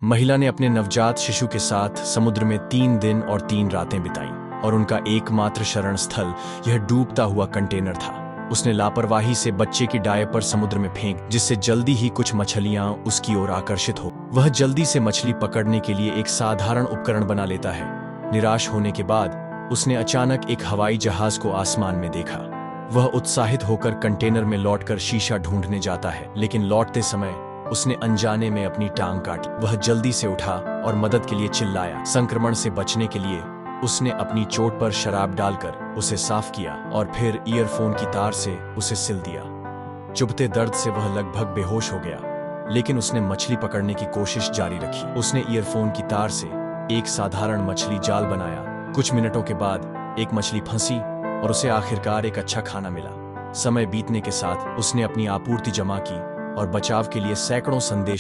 महिला ने अपने नवजात शिशु के साथ समुद्र में 3 दिन और 3 रातें बिताई और उनका एकमात्र शरण स्थल यह डूबता हुआ कंटेनर था। उसने लापरवाही से बच्चे की डायपर समुद्र में फेंक, जिससे जल्दी ही कुछ मछलियां उसकी ओर आकर्षित हो। वह जल्दी से मछली पकड़ने के लिए एक साधारण उपकरण बना लेता है। निराश होने के बाद उसने अचानक एक हवाई जहाज को आसमान में देखा। वह उत्साहित होकर कंटेनर में लौटकर शीशा ढूंढने जाता है, लेकिन लौटते समय उसने अनजाने में अपनी टांग काटी। वह जल्दी से उठा और मदद के लिए चिल्लाया। संक्रमण से बचने के लिए उसने अपनी चोट पर शराब डालकर उसे साफ किया और फिर ईयरफोन की तार से उसे सिल दिया। चुभते दर्द से वह लगभग बेहोश हो गया, लेकिन उसने मछली पकड़ने की कोशिश जारी रखी। उसने ईयरफोन की तार से एक साधारण मछली जाल बनाया। कुछ मिनटों के बाद एक मछली फंसी और उसे आखिरकार एक अच्छा खाना मिला। समय बीतने के साथ उसने अपनी आपूर्ति जमा की और बचाव के लिए सैकड़ों संदेश